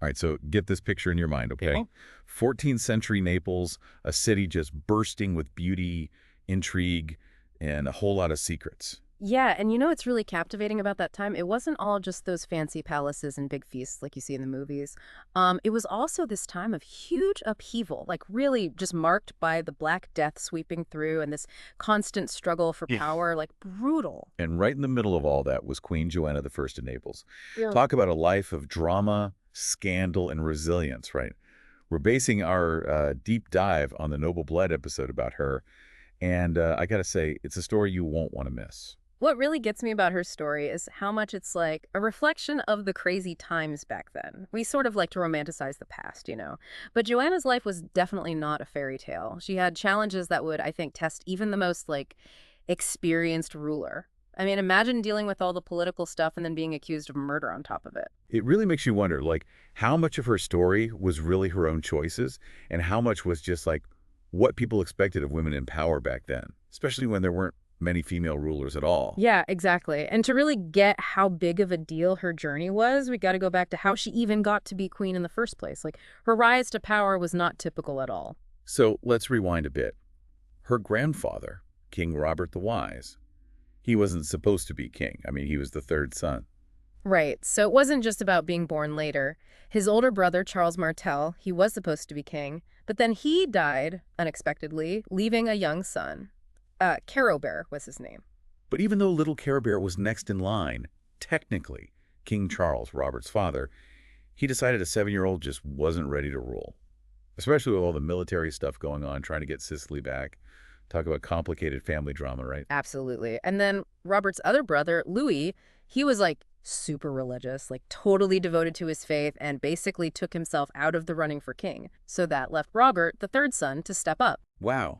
All right, so get this picture in your mind, okay? Okay. 14th century Naples, a city just bursting with beauty, intrigue, and a whole lot of secrets. Yeah, and you know what's really captivating about that time? It wasn't all just those fancy palaces and big feasts like you see in the movies. It was also this time of huge upheaval, like really just marked by the Black Death sweeping through and this constant struggle for Yeah. power, like brutal. And right in the middle of all that was Queen Joanna I of Naples. Yeah. Talk about a life of drama, scandal, and resilience, right? We're basing our deep dive on the Noble Blood episode about her, and I gotta say, it's a story you won't want to miss. What really gets me about her story is how much it's like a reflection of the crazy times back then. We sort of like to romanticize the past, you know. But Joanna's life was definitely not a fairy tale. She had challenges that would, I think, test even the most like experienced ruler. I mean, imagine dealing with all the political stuff and then being accused of murder on top of it. It really makes you wonder, like, how much of her story was really her own choices, and how much was just like what people expected of women in power back then, especially when there weren't many female rulers at all. Yeah, exactly. And to really get how big of a deal her journey was, we got to go back to how she even got to be queen in the first place. Like, her rise to power was not typical at all. So let's rewind a bit. Her grandfather, King Robert the Wise, he wasn't supposed to be king. I mean, he was the third son. Right. So it wasn't just about being born later. His older brother, Charles Martel, he was supposed to be king, but then he died unexpectedly, leaving a young son. Carobert was his name. But even though little Care Bear was next in line, technically, King Charles, Robert's father, he decided a 7-year-old just wasn't ready to rule, especially with all the military stuff going on, trying to get Sicily back. Talk about complicated family drama, right? Absolutely. And then Robert's other brother, Louis, he was like super religious, like totally devoted to his faith, and basically took himself out of the running for king. So that left Robert, the third son, to step up. Wow.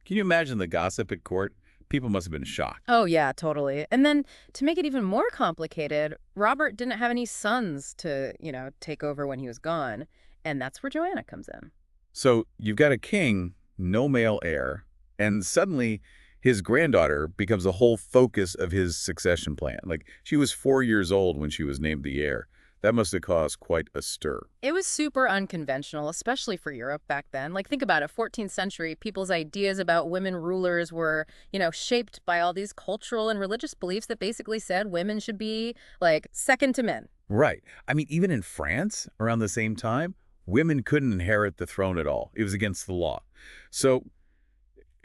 Can you imagine the gossip at court? People must have been shocked. Oh, yeah, totally. And then to make it even more complicated, Robert didn't have any sons to, take over when he was gone. And that's where Joanna comes in. So you've got a king, no male heir, and suddenly his granddaughter becomes the whole focus of his succession plan. Like, she was 4 years old when she was named the heir. That must have caused quite a stir. It was super unconventional, especially for Europe back then. Like, think about it, 14th century, people's ideas about women rulers were, shaped by all these cultural and religious beliefs that basically said women should be, like, second to men. Right. I mean, even in France, around the same time, women couldn't inherit the throne at all. It was against the law. So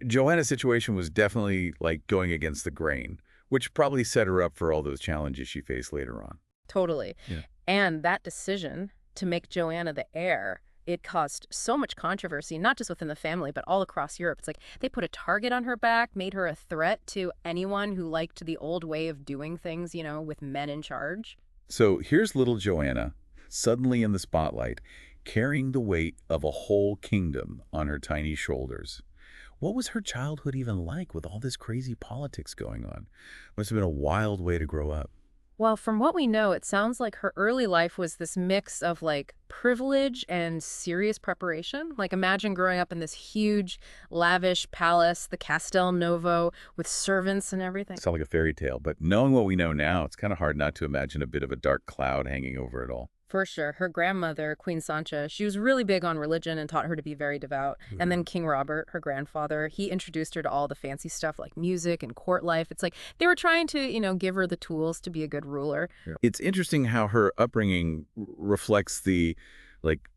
Joanna's situation was definitely like going against the grain, which probably set her up for all those challenges she faced later on. Totally. Yeah. And that decision to make Joanna the heir, it caused so much controversy, not just within the family, but all across Europe. It's like they put a target on her back, made her a threat to anyone who liked the old way of doing things, with men in charge. So here's little Joanna, suddenly in the spotlight, carrying the weight of a whole kingdom on her tiny shoulders. What was her childhood even like with all this crazy politics going on? Must have been a wild way to grow up. Well, from what we know, it sounds like her early life was this mix of like privilege and serious preparation. Like, imagine growing up in this huge, lavish palace, the Castel Novo, with servants and everything. Sounds like a fairy tale, but knowing what we know now, it's kind of hard not to imagine a bit of a dark cloud hanging over it all. For sure. Her grandmother, Queen Sancha, she was really big on religion and taught her to be very devout. And then King Robert, her grandfather, he introduced her to all the fancy stuff like music and court life. It's like they were trying to, give her the tools to be a good ruler. Yeah. It's interesting how her upbringing reflects the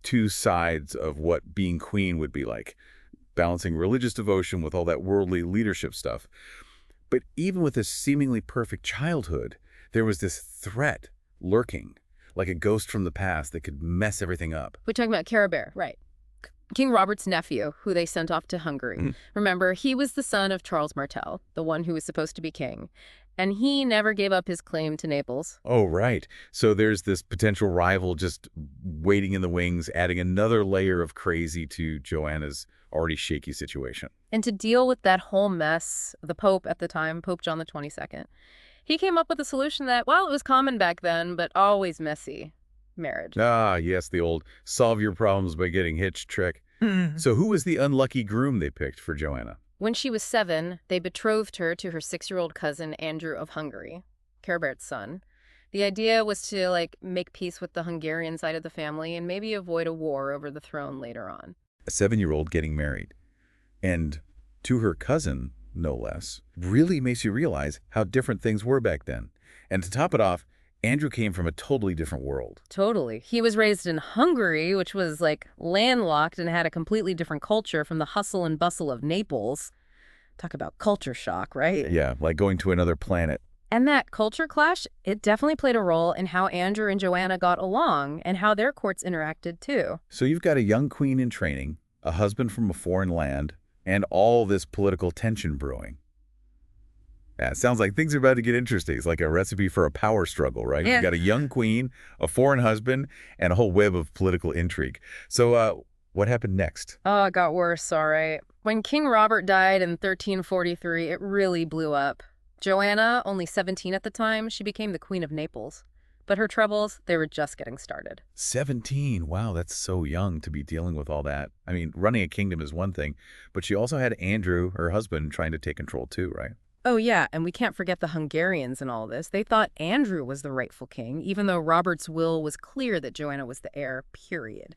two sides of what being queen would be like, balancing religious devotion with all that worldly leadership stuff. But even with this seemingly perfect childhood, there was this threat lurking, like a ghost from the past that could mess everything up. We're talking about Carobert, right? King Robert's nephew, who they sent off to Hungary. Remember, he was the son of Charles Martel, the one who was supposed to be king. And he never gave up his claim to Naples. Oh, right. So there's this potential rival just waiting in the wings, adding another layer of crazy to Joanna's already shaky situation. And to deal with that whole mess, the Pope at the time, Pope John the 22nd, he came up with a solution that, well, it was common back then, but always messy. Marriage. Ah, yes, the old solve your problems by getting hitched trick. So who was the unlucky groom they picked for Joanna? When she was 7, they betrothed her to her 6-year-old cousin, Andrew of Hungary, Carobert's son. The idea was to, like, make peace with the Hungarian side of the family and maybe avoid a war over the throne later on. A 7-year-old getting married. And to her cousin, no less, really makes you realize how different things were back then. And to top it off, Andrew came from a totally different world. Totally. He was raised in Hungary, which was, like, landlocked and had a completely different culture from the hustle and bustle of Naples. Talk about culture shock, right? Yeah, like going to another planet. And that culture clash, it definitely played a role in how Andrew and Joanna got along and how their courts interacted, too. So you've got a young queen in training, a husband from a foreign land, and all this political tension brewing. Yeah, it sounds like things are about to get interesting. It's like a recipe for a power struggle, right? Yeah. You've got a young queen, a foreign husband, and a whole web of political intrigue. So what happened next? Oh, it got worse, all right. When King Robert died in 1343, it really blew up. Joanna, only 17 at the time, she became the Queen of Naples. But her troubles, they were just getting started. 17. Wow, that's so young to be dealing with all that. I mean, running a kingdom is one thing, but she also had Andrew, her husband, trying to take control too, right? Oh, yeah, and we can't forget the Hungarians in all this. They thought Andrew was the rightful king, even though Robert's will was clear that Joanna was the heir, period.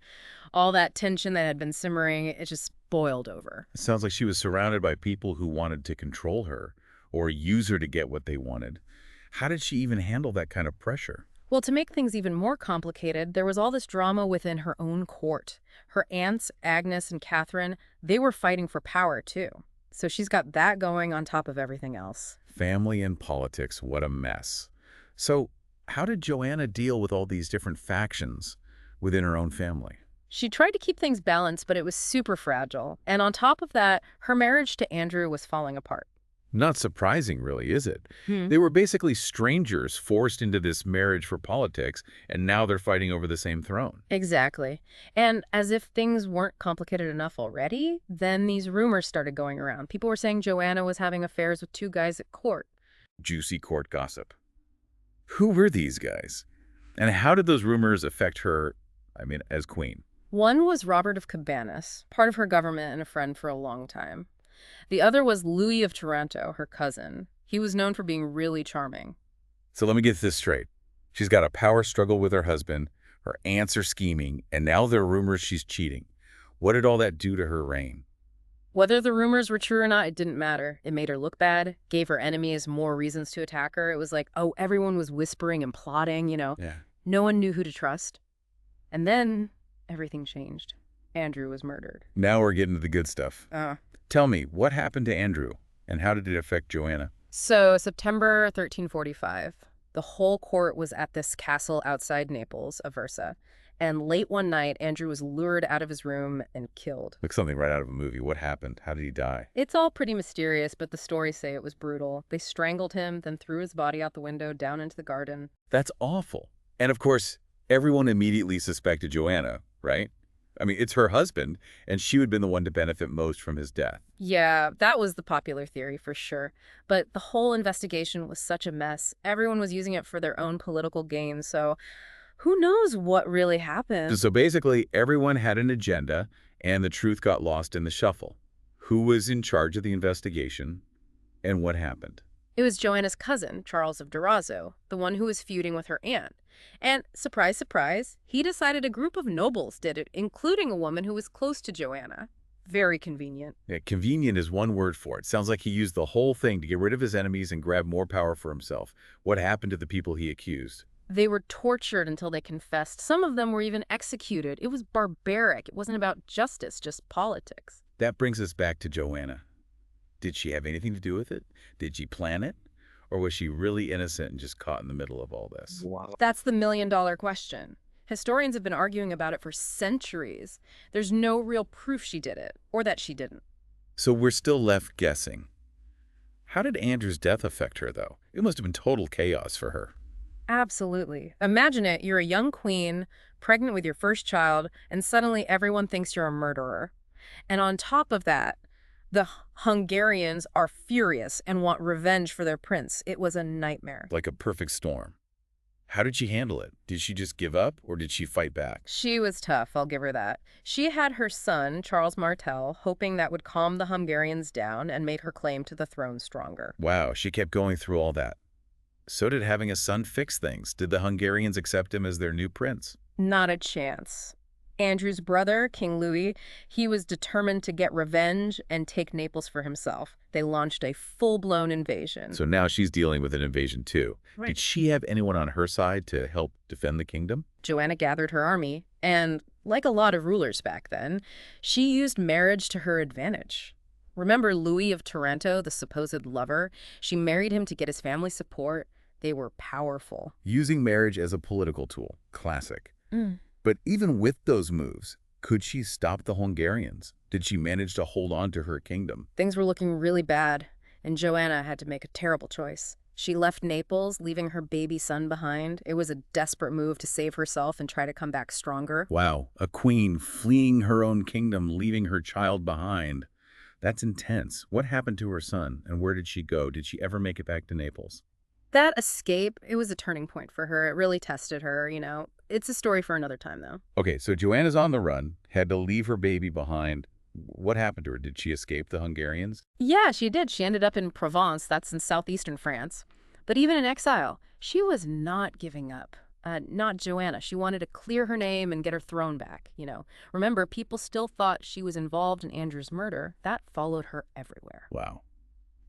All that tension that had been simmering, it just boiled over. It sounds like she was surrounded by people who wanted to control her or use her to get what they wanted. How did she even handle that kind of pressure? Well, to make things even more complicated, there was all this drama within her own court. Her aunts, Agnes and Catherine, they were fighting for power, too. So she's got that going on top of everything else. Family and politics, what a mess. So how did Joanna deal with all these different factions within her own family? She tried to keep things balanced, but it was super fragile. And on top of that, her marriage to Andrew was falling apart. Not surprising, really, is it? Hmm. They were basically strangers forced into this marriage for politics, and now they're fighting over the same throne. Exactly. And as if things weren't complicated enough already, then these rumors started going around. People were saying Joanna was having affairs with two guys at court. Juicy court gossip. Who were these guys? And how did those rumors affect her, as queen? One was Robert of Cabanas, part of her government and a friend for a long time. The other was Louis of Taranto, her cousin. He was known for being really charming. So let me get this straight. She's got a power struggle with her husband, her aunts are scheming, and now there are rumors she's cheating. What did all that do to her reign? Whether the rumors were true or not, it didn't matter. It made her look bad, gave her enemies more reasons to attack her. It was like, oh, everyone was whispering and plotting. Yeah. No one knew who to trust. And then everything changed. Andrew was murdered. Now we're getting to the good stuff. Uh, Tell me, what happened to Andrew, and how did it affect Joanna? So, September 1345, the whole court was at this castle outside Naples, Aversa. And late one night, Andrew was lured out of his room and killed. Like something right out of a movie. What happened? How did he die? It's all pretty mysterious, but the stories say it was brutal. They strangled him, then threw his body out the window down into the garden. That's awful. And of course, everyone immediately suspected Joanna, right? It's her husband, and she would have been the one to benefit most from his death. Yeah, that was the popular theory for sure. But the whole investigation was such a mess. Everyone was using it for their own political gain, so who knows what really happened? So basically, everyone had an agenda, and the truth got lost in the shuffle. Who was in charge of the investigation, and what happened? It was Joanna's cousin, Charles of Durazzo, the one who was feuding with her aunt. And surprise, surprise, he decided a group of nobles did it, including a woman who was close to Joanna. Very convenient. Yeah, convenient is one word for it. Sounds like he used the whole thing to get rid of his enemies and grab more power for himself. What happened to the people he accused? They were tortured until they confessed. Some of them were even executed. It was barbaric. It wasn't about justice, just politics. That brings us back to Joanna. Did she have anything to do with it? Did she plan it? Or was she really innocent and just caught in the middle of all this? Wow. That's the million-dollar question. Historians have been arguing about it for centuries. There's no real proof she did it, or that she didn't. So we're still left guessing. How did Andrew's death affect her, though? It must have been total chaos for her. Absolutely. Imagine it, you're a young queen, pregnant with your first child, and suddenly everyone thinks you're a murderer. And on top of that, the Hungarians are furious and want revenge for their prince. It was a nightmare. Like a perfect storm. How did she handle it? Did she just give up, or did she fight back? She was tough, I'll give her that. She had her son, Charles Martel, hoping that would calm the Hungarians down and make her claim to the throne stronger. Wow, she kept going through all that. So did having a son fix things. Did the Hungarians accept him as their new prince? Not a chance. Andrew's brother, King Louis, he was determined to get revenge and take Naples for himself. They launched a full-blown invasion. So now she's dealing with an invasion too. Right. Did she have anyone on her side to help defend the kingdom? Joanna gathered her army, and like a lot of rulers back then, she used marriage to her advantage. Remember Louis of Taranto, the supposed lover? She married him to get his family support. They were powerful. Using marriage as a political tool. Classic. Mm. But even with those moves, could she stop the Hungarians? Did she manage to hold on to her kingdom? Things were looking really bad, and Joanna had to make a terrible choice. She left Naples, leaving her baby son behind. It was a desperate move to save herself and try to come back stronger. Wow, a queen fleeing her own kingdom, leaving her child behind. That's intense. What happened to her son, and where did she go? Did she ever make it back to Naples? That escape, it was a turning point for her. It really tested her, you know. It's a story for another time, though. Okay, so Joanna's on the run, had to leave her baby behind. What happened to her? Did she escape the Hungarians? Yeah, she did. She ended up in Provence, that's in southeastern France. But even in exile, she was not giving up. Not Joanna. She wanted to clear her name and get her throne back, you know. Remember, people still thought she was involved in Andrew's murder. That followed her everywhere. Wow.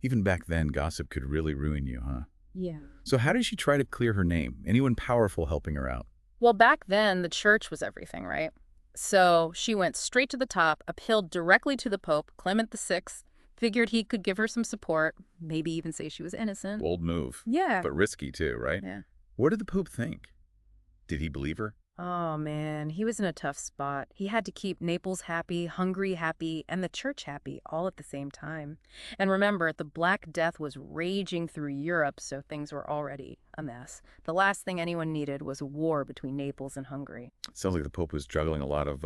Even back then, gossip could really ruin you, huh? Yeah. So how did she try to clear her name? Anyone powerful helping her out? Well, back then, the church was everything, right? So she went straight to the top, appealed directly to the Pope, Clement VI, figured he could give her some support, maybe even say she was innocent. Bold move. Yeah. But risky too, right? Yeah. What did the Pope think? Did he believe her? Oh, man, he was in a tough spot. He had to keep Naples happy, Hungary happy, and the church happy all at the same time. And remember, the Black Death was raging through Europe, so things were already a mess. The last thing anyone needed was a war between Naples and Hungary. Sounds like the Pope was juggling a lot of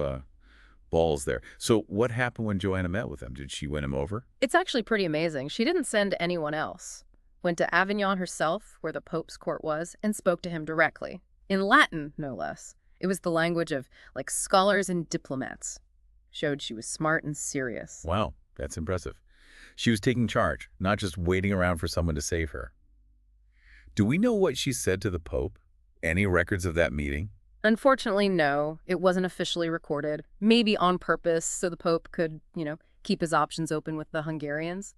balls there. So what happened when Joanna met with him? Did she win him over? It's actually pretty amazing. She didn't send anyone else. Went to Avignon herself, where the Pope's court was, and spoke to him directly. In Latin, no less. It was the language of, like, scholars and diplomats. Showed she was smart and serious. Wow, that's impressive. She was taking charge, not just waiting around for someone to save her. Do we know what she said to the Pope? Any records of that meeting? Unfortunately, no. It wasn't officially recorded. Maybe on purpose, so the Pope could, you know, keep his options open with the Hungarians.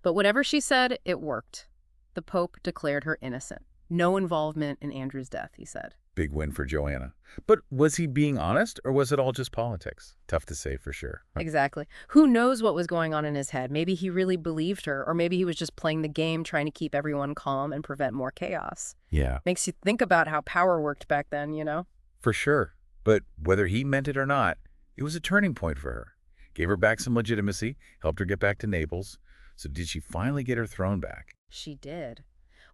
But whatever she said, it worked. The Pope declared her innocent. No involvement in Andrew's death, he said. Big win for Joanna. But was he being honest, or was it all just politics? Tough to say for sure. Exactly. Who knows what was going on in his head? Maybe he really believed her, or maybe he was just playing the game, trying to keep everyone calm and prevent more chaos. Yeah, Makes you think about how power worked back then, you know? for sure. But whether he meant it or not, it was a turning point for her. Gave her back some legitimacy, helped her get back to Naples. So did she finally get her throne back? She did.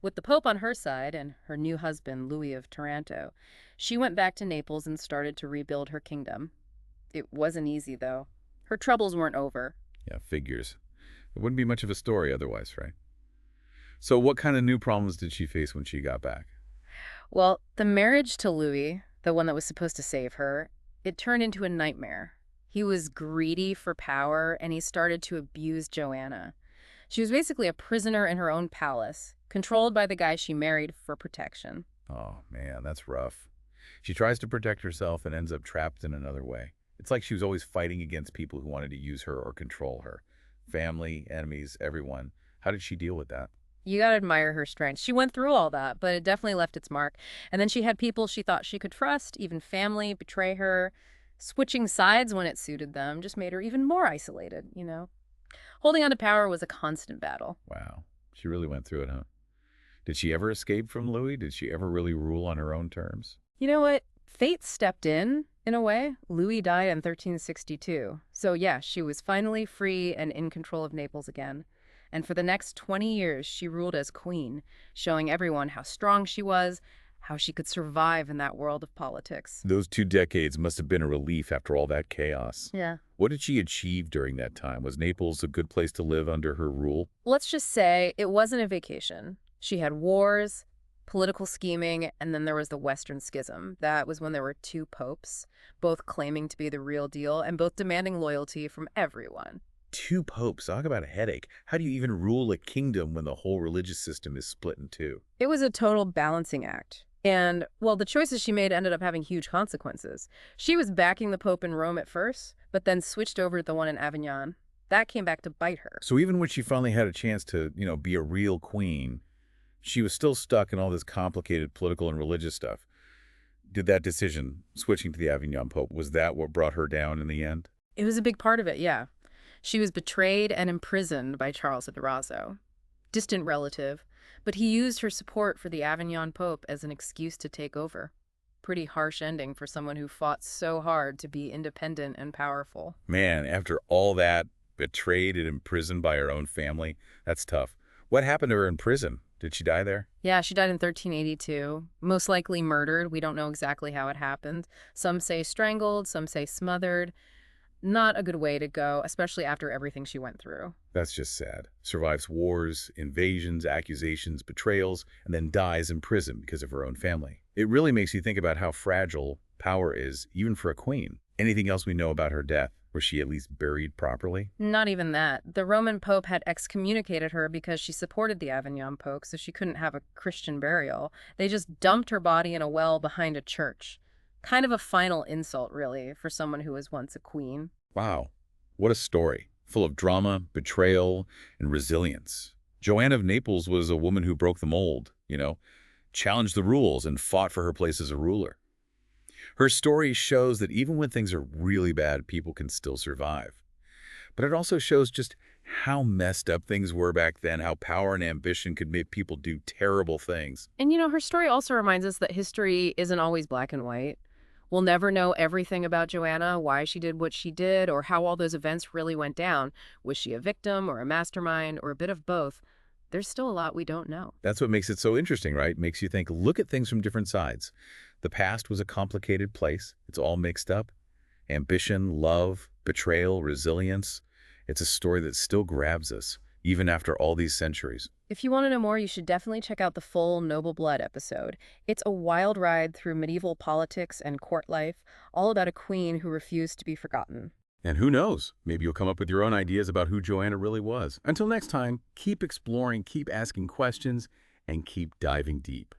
With the Pope on her side and her new husband, Louis of Taranto, she went back to Naples and started to rebuild her kingdom. It wasn't easy, though. Her troubles weren't over. Yeah, figures. It wouldn't be much of a story otherwise, right? So what kind of new problems did she face when she got back? Well, the marriage to Louis, the one that was supposed to save her, it turned into a nightmare. He was greedy for power, and he started to abuse Joanna. She was basically a prisoner in her own palace, controlled by the guy she married for protection. Oh, man, that's rough. She tries to protect herself and ends up trapped in another way. It's like she was always fighting against people who wanted to use her or control her. Family, enemies, everyone. How did she deal with that? You gotta admire her strength. She went through all that, but it definitely left its mark. And then she had people she thought she could trust, even family, betray her. Switching sides when it suited them just made her even more isolated, you know? Holding on to power was a constant battle. Wow, she really went through it, huh? Did she ever escape from Louis? Did she ever really rule on her own terms? You know what? Fate stepped in a way. Louis died in 1362. So yeah, she was finally free and in control of Naples again. And for the next 20 years, she ruled as queen, showing everyone how strong she was, how she could survive in that world of politics. Those 2 decades must have been a relief after all that chaos. Yeah. What did she achieve during that time? Was Naples a good place to live under her rule? Let's just say it wasn't a vacation. She had wars, political scheming, and then there was the Western Schism. That was when there were two popes, both claiming to be the real deal and both demanding loyalty from everyone. 2 popes. Talk about a headache. How do you even rule a kingdom when the whole religious system is split in two? It was a total balancing act. And, well, the choices she made ended up having huge consequences. She was backing the Pope in Rome at first, but then switched over to the one in Avignon. That came back to bite her. So even when she finally had a chance to, be a real queen, she was still stuck in all this complicated political and religious stuff. Did that decision, switching to the Avignon Pope, was that what brought her down in the end? It was a big part of it, yeah. She was betrayed and imprisoned by Charles of Durazzo, distant relative, but he used her support for the Avignon Pope as an excuse to take over. Pretty harsh ending for someone who fought so hard to be independent and powerful. Man, after all that, betrayed and imprisoned by her own family, that's tough. What happened to her in prison? Did she die there? Yeah, she died in 1382, most likely murdered. We don't know exactly how it happened. Some say strangled, some say smothered. Not a good way to go, especially after everything she went through. That's just sad. Survives wars, invasions, accusations, betrayals, and then dies in prison because of her own family. It really makes you think about how fragile power is, even for a queen. Anything else we know about her death? Was she at least buried properly? Not even that. The Roman Pope had excommunicated her because she supported the Avignon Pope, so she couldn't have a Christian burial. They just dumped her body in a well behind a church. Kind of a final insult, really, for someone who was once a queen. Wow, what a story. Full of drama, betrayal, and resilience. Joanna of Naples was a woman who broke the mold, challenged the rules and fought for her place as a ruler. Her story shows that even when things are really bad, people can still survive. But it also shows just how messed up things were back then, how power and ambition could make people do terrible things. And her story also reminds us that history isn't always black and white. We'll never know everything about Joanna, why she did what she did, or how all those events really went down. Was she a victim or a mastermind or a bit of both? There's still a lot we don't know. That's what makes it so interesting, right? Makes you think, look at things from different sides. The past was a complicated place. It's all mixed up. Ambition, love, betrayal, resilience. It's a story that still grabs us, even after all these centuries. If you want to know more, you should definitely check out the full Noble Blood episode. It's a wild ride through medieval politics and court life, all about a queen who refused to be forgotten. And who knows, maybe you'll come up with your own ideas about who Joanna really was. Until next time, keep exploring, keep asking questions, and keep diving deep.